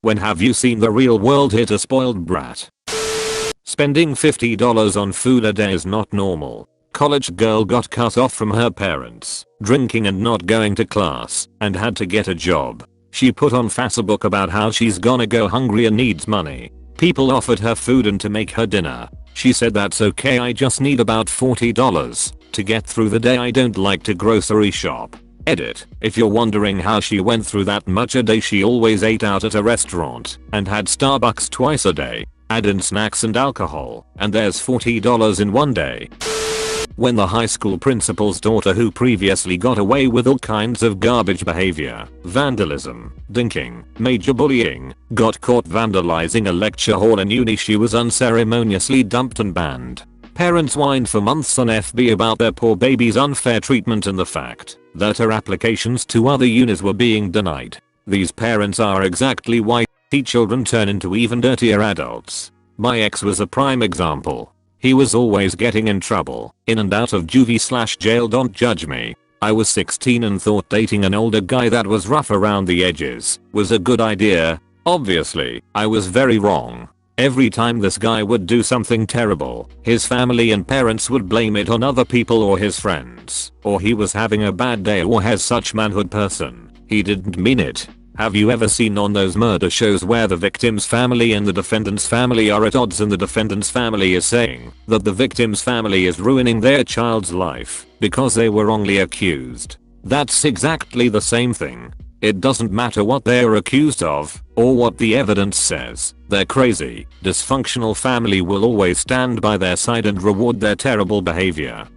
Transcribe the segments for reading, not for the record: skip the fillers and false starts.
When have you seen the real world hit a spoiled brat? Spending $50 on food a day is not normal. College girl got cut off from her parents, drinking and not going to class, and had to get a job. She put on Facebook about how she's gonna go hungry and needs money. People offered her food and to make her dinner. She said that's okay, I just need about $40 to get through the day, I don't like to grocery shop. Edit. If you're wondering how she went through that much a day, she always ate out at a restaurant and had Starbucks twice a day. Add in snacks and alcohol, and there's $40 in one day. When the high school principal's daughter, who previously got away with all kinds of garbage behavior, vandalism, dinking, major bullying, got caught vandalizing a lecture hall in uni, she was unceremoniously dumped and banned. Parents whined for months on FB about their poor baby's unfair treatment and the fact that her applications to other unis were being denied. These parents are exactly why children turn into even dirtier adults. My ex was a prime example. He was always getting in trouble, in and out of juvie/jail, don't judge me. I was 16 and thought dating an older guy that was rough around the edges was a good idea. Obviously, I was very wrong. Every time this guy would do something terrible, his family and parents would blame it on other people or his friends, or he was having a bad day or has such manhood person. He didn't mean it. Have you ever seen on those murder shows where the victim's family and the defendant's family are at odds and the defendant's family is saying that the victim's family is ruining their child's life because they were wrongly accused? That's exactly the same thing. It doesn't matter what they're accused of or what the evidence says. Their crazy, dysfunctional family will always stand by their side and reward their terrible behavior.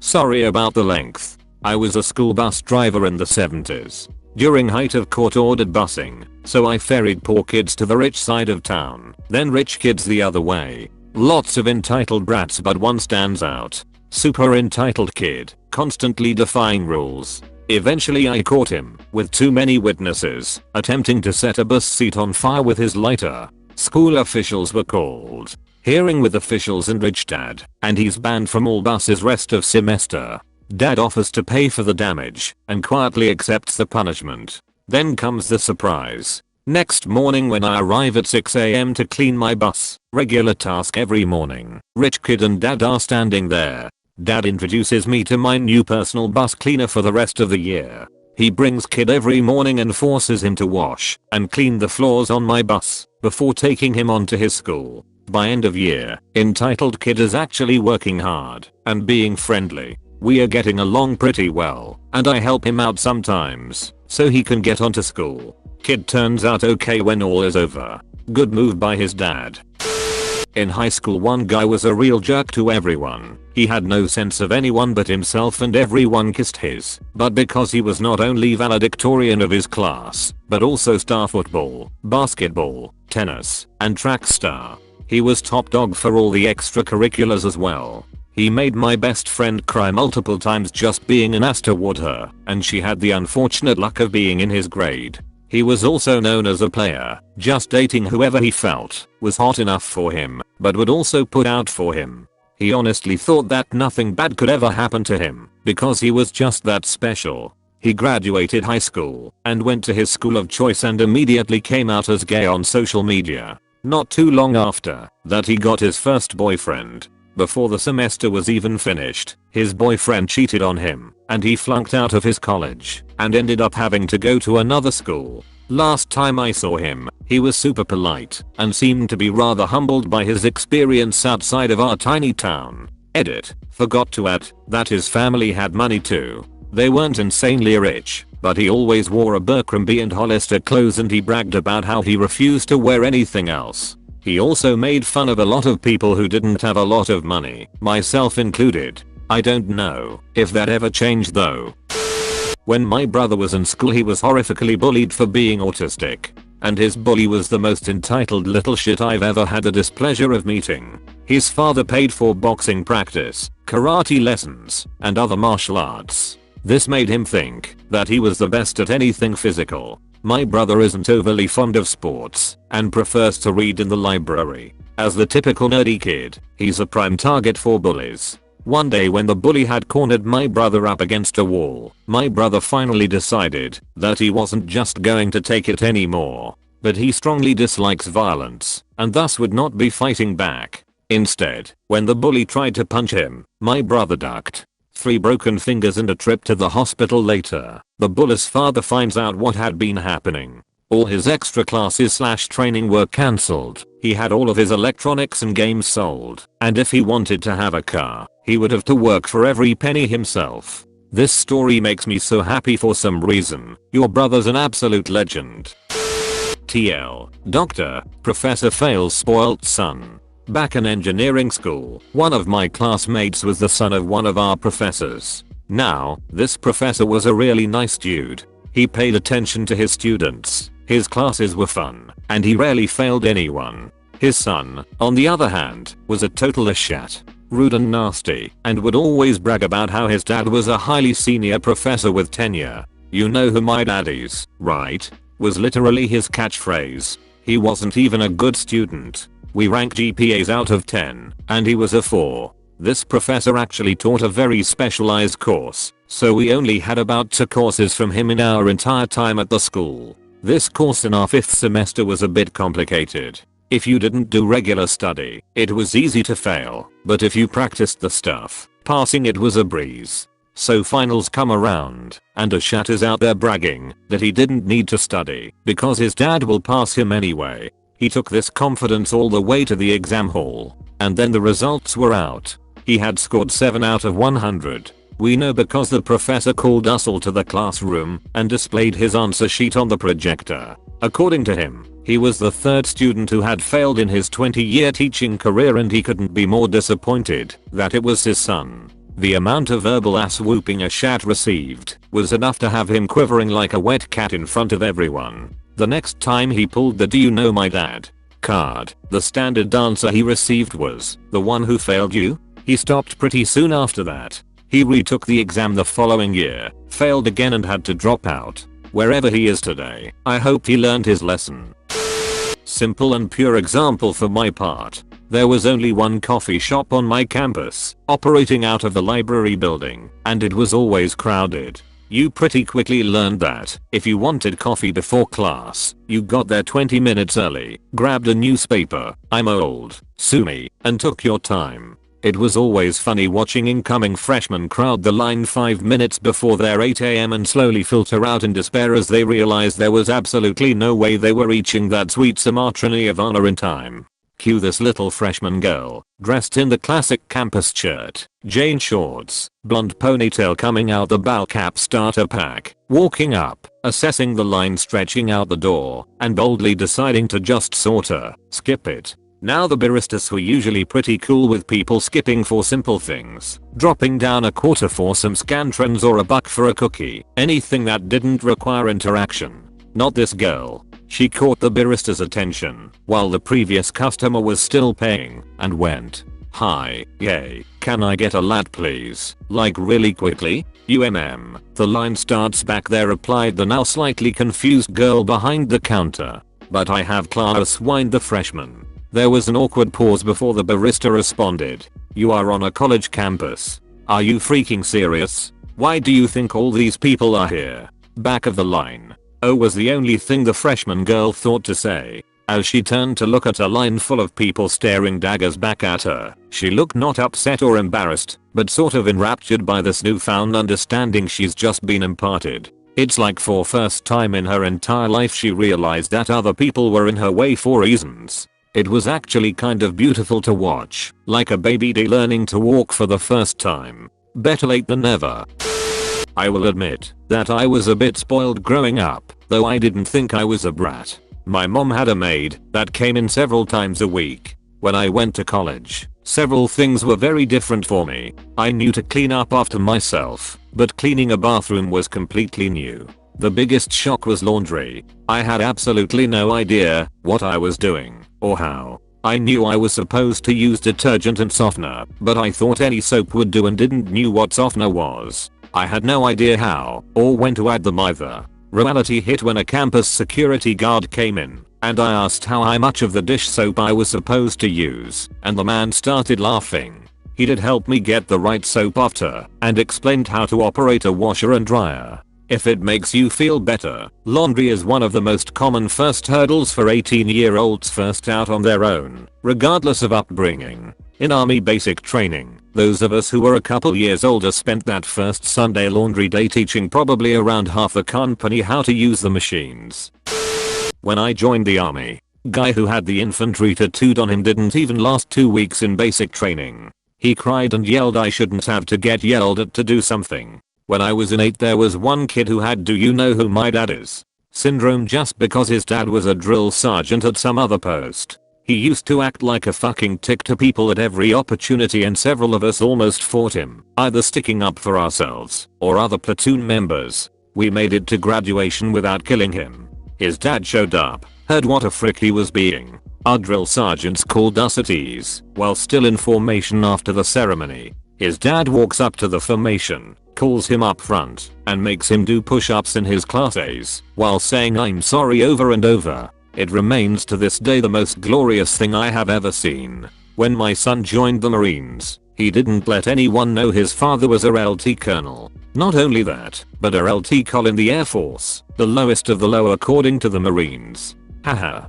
Sorry about the length. I was a school bus driver in the 70s. During height of court-ordered busing, so I ferried poor kids to the rich side of town, then rich kids the other way. Lots of entitled brats, but one stands out. Super entitled kid, constantly defying rules. Eventually I caught him, with too many witnesses, attempting to set a bus seat on fire with his lighter. School officials were called. Hearing with officials and rich dad, and he's banned from all buses rest of semester. Dad offers to pay for the damage and quietly accepts the punishment. Then comes the surprise. Next morning when I arrive at 6 AM to clean my bus, regular task every morning, rich kid and dad are standing there. Dad introduces me to my new personal bus cleaner for the rest of the year. He brings kid every morning and forces him to wash and clean the floors on my bus before taking him on to his school. By end of year, entitled kid is actually working hard and being friendly. We are getting along pretty well, and I help him out sometimes so he can get onto school. Kid turns out okay when all is over. Good move by his dad. In high school, one guy was a real jerk to everyone. He had no sense of anyone but himself and everyone kissed his butt because he was not only valedictorian of his class, but also star football, basketball, tennis, and track star. He was top dog for all the extracurriculars as well. He made my best friend cry multiple times just being an ass toward her, and she had the unfortunate luck of being in his grade. He was also known as a player, just dating whoever he felt was hot enough for him, but would also put out for him. He honestly thought that nothing bad could ever happen to him because he was just that special. He graduated high school and went to his school of choice and immediately came out as gay on social media. Not too long after that, he got his first boyfriend. Before the semester was even finished, his boyfriend cheated on him, and he flunked out of his college and ended up having to go to another school. Last time I saw him, he was super polite and seemed to be rather humbled by his experience outside of our tiny town. Edit. Forgot to add that his family had money too. They weren't insanely rich, but he always wore Abercrombie and Hollister clothes and he bragged about how he refused to wear anything else. He also made fun of a lot of people who didn't have a lot of money, myself included. I don't know if that ever changed though. When my brother was in school, he was horrifically bullied for being autistic. And his bully was the most entitled little shit I've ever had the displeasure of meeting. His father paid for boxing practice, karate lessons, and other martial arts. This made him think that he was the best at anything physical. My brother isn't overly fond of sports and prefers to read in the library. As the typical nerdy kid, he's a prime target for bullies. One day when the bully had cornered my brother up against a wall, my brother finally decided that he wasn't just going to take it anymore. but he strongly dislikes violence and thus would not be fighting back. Instead, when the bully tried to punch him, my brother ducked. 3 broken fingers and a trip to the hospital later, the bully's father finds out what had been happening. All his extra classes / training were cancelled. He had all of his electronics and games sold, and if he wanted to have a car, he would have to work for every penny himself. This story makes me so happy for some reason. Your brother's an absolute legend. TL. Doctor, Professor fails spoilt son. Back in engineering school, one of my classmates was the son of one of our professors. Now, this professor was a really nice dude. He paid attention to his students, his classes were fun, and he rarely failed anyone. His son, on the other hand, was a total shat, rude and nasty, and would always brag about how his dad was a highly senior professor with tenure. You know who my dad is, right? Was literally his catchphrase. He wasn't even a good student. We rank GPAs out of 10, and he was a 4. This professor actually taught a very specialized course, so we only had about 2 courses from him in our entire time at the school. This course in our 5th semester was a bit complicated. If you didn't do regular study, it was easy to fail, but if you practiced the stuff, passing it was a breeze. So finals come around, and a shat is out there bragging that he didn't need to study because his dad will pass him anyway. He took this confidence all the way to the exam hall, and then the results were out. He had scored 7 out of 100. We know because the professor called us all to the classroom and displayed his answer sheet on the projector. According to him, he was the 3rd student who had failed in his 20-year teaching career, and he couldn't be more disappointed that it was his son. The amount of verbal ass whooping a shat received was enough to have him quivering like a wet cat in front of everyone. The next time he pulled the "Do you know my dad?" card, the standard answer he received was, "The one who failed you?" He stopped pretty soon after that. He retook the exam the following year, failed again and had to drop out. Wherever he is today, I hope he learned his lesson. Simple and pure example for my part. There was only one coffee shop on my campus, operating out of the library building, and it was always crowded. You pretty quickly learned that if you wanted coffee before class, you got there 20 minutes early, grabbed a newspaper, I'm old, sue me, and took your time. It was always funny watching incoming freshmen crowd the line 5 minutes before their 8 AM and slowly filter out in despair as they realized there was absolutely no way they were reaching that sweet Sumatra Nirvana in time. Cue this little freshman girl, dressed in the classic campus shirt, jean shorts, blonde ponytail coming out the ball cap starter pack, walking up, assessing the line stretching out the door, and boldly deciding to just sorta skip it. Now the baristas were usually pretty cool with people skipping for simple things, dropping down a quarter for some scantrons or a buck for a cookie, anything that didn't require interaction. Not this girl. She caught the barista's attention while the previous customer was still paying and went, "Hi, yay, can I get a lat please? Like really quickly?" The line starts back there, replied the now slightly confused girl behind the counter. "But I have class," whined the freshman. There was an awkward pause before the barista responded, "You are on a college campus. Are you freaking serious? Why do you think all these people are here?" Back of the line. "Oh" was the only thing the freshman girl thought to say. As she turned to look at a line full of people staring daggers back at her, she looked not upset or embarrassed, but sort of enraptured by this newfound understanding she's just been imparted. It's like for first time in her entire life she realized that other people were in her way for reasons. It was actually kind of beautiful to watch, like a baby learning to walk for the first time. Better late than never. I will admit that I was a bit spoiled growing up, though I didn't think I was a brat. My mom had a maid that came in several times a week. When I went to college, several things were very different for me. I knew to clean up after myself, but cleaning a bathroom was completely new. The biggest shock was laundry. I had absolutely no idea what I was doing or how. I knew I was supposed to use detergent and softener, but I thought any soap would do and didn't knew what softener was. I had no idea how or when to add them either. Reality hit when a campus security guard came in, and I asked how much of the dish soap I was supposed to use, and the man started laughing. He did help me get the right soap after, and explained how to operate a washer and dryer. If it makes you feel better, laundry is one of the most common first hurdles for 18-year-olds first out on their own, regardless of upbringing. In army basic training, those of us who were a couple years older spent that first Sunday laundry day teaching probably around half the company how to use the machines. When I joined the army, guy who had the infantry tattooed on him didn't even last 2 weeks in basic training. He cried and yelled I shouldn't have to get yelled at to do something. When I was in 8th there was one kid who had "do you know who my dad is?" syndrome just because his dad was a drill sergeant at some other post. He used to act like a fucking tick to people at every opportunity and several of us almost fought him, either sticking up for ourselves or other platoon members. We made it to graduation without killing him. His dad showed up, heard what a frick he was being. Our drill sergeants called us at ease while still in formation after the ceremony. His dad walks up to the formation, calls him up front, and makes him do push-ups in his class A's while saying "I'm sorry" over and over. It remains to this day the most glorious thing I have ever seen. When my son joined the Marines, he didn't let anyone know his father was a RLT colonel. Not only that, but a RLT col in the Air Force, the lowest of the low according to the Marines. Haha.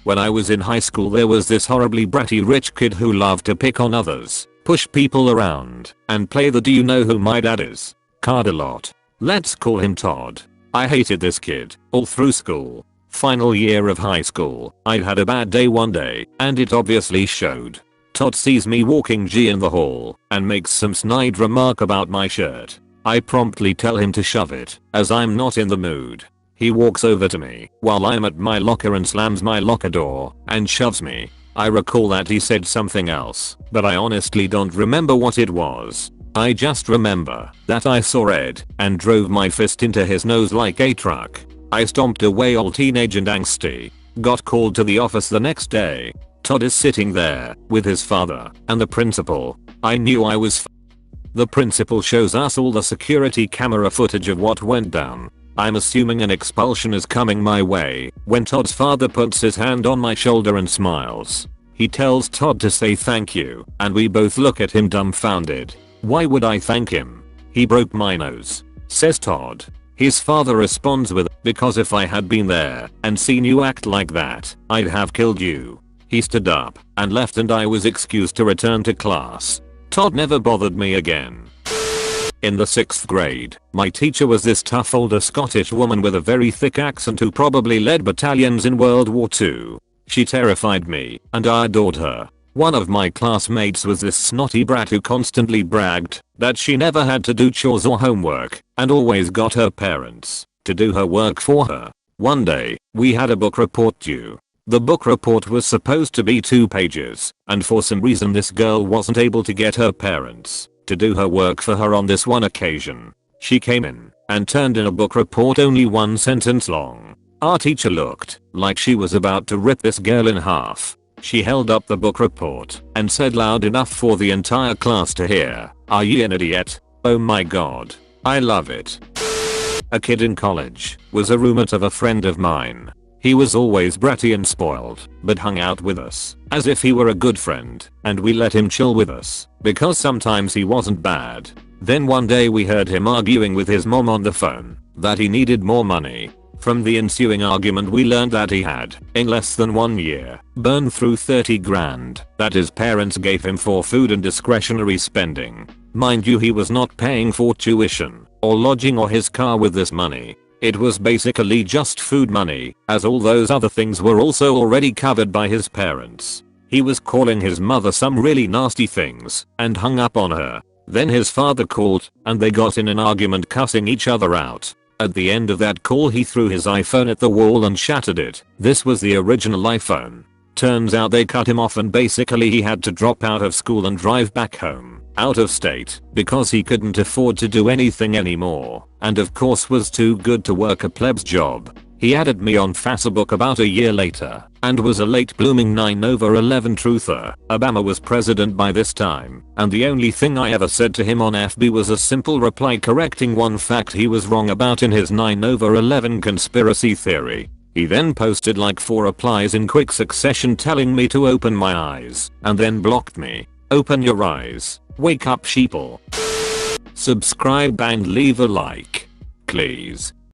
When I was in high school there was this horribly bratty rich kid who loved to pick on others, push people around, and play the "do you know who my dad is?" card a lot. Let's call him Todd. I hated this kid all through school. Final year of high school, I'd had a bad day one day, and it obviously showed. Todd sees me walking G in the hall, and makes some snide remark about my shirt. I promptly tell him to shove it, as I'm not in the mood. He walks over to me, while I'm at my locker and slams my locker door, and shoves me. I recall that he said something else, but I honestly don't remember what it was. I just remember that I saw red, and drove my fist into his nose like a truck. I stomped away all teenage and angsty. Got called to the office the next day. Todd is sitting there with his father and the principal. I knew I was The principal shows us all the security camera footage of what went down. I'm assuming an expulsion is coming my way when Todd's father puts his hand on my shoulder and smiles. He tells Todd to say thank you, and we both look at him dumbfounded. Why would I thank him? He broke my nose, says Todd. His father responds with, "Because if I had been there and seen you act like that, I'd have killed you." He stood up and left and I was excused to return to class. Todd never bothered me again. In the 6th grade, my teacher was this tough older Scottish woman with a very thick accent who probably led battalions in World War II. She terrified me, and I adored her. One of my classmates was this snotty brat who constantly bragged that she never had to do chores or homework, and always got her parents to do her work for her. One day, we had a book report due. The book report was supposed to be 2 pages, and for some reason this girl wasn't able to get her parents to do her work for her on this one occasion. She came in and turned in a book report only 1 sentence long. Our teacher looked like she was about to rip this girl in half. She held up the book report and said loud enough for the entire class to hear, "Are you an idiot?" Oh my god. I love it. A kid in college was a roommate of a friend of mine. He was always bratty and spoiled, but hung out with us as if he were a good friend, and we let him chill with us because sometimes he wasn't bad. Then one day we heard him arguing with his mom on the phone that he needed more money. From the ensuing argument we learned that he had, in less than 1 year, burned through 30 grand that his parents gave him for food and discretionary spending. Mind you, he was not paying for tuition or lodging or his car with this money. It was basically just food money, as all those other things were also already covered by his parents. He was calling his mother some really nasty things and hung up on her. Then his father called and they got in an argument cussing each other out. At the end of that call he threw his iPhone at the wall and shattered it. This was the original iPhone. Turns out they cut him off and basically he had to drop out of school and drive back home, out of state, because he couldn't afford to do anything anymore, and of course was too good to work a pleb's job. He added me on Facebook about a year later, and was a late blooming 9/11 truther. Obama was president by this time, and the only thing I ever said to him on FB was a simple reply correcting one fact he was wrong about in his 9/11 conspiracy theory. He then posted like 4 replies in quick succession telling me to open my eyes, and then blocked me. Open your eyes. Wake up sheeple. Subscribe and leave a like. please.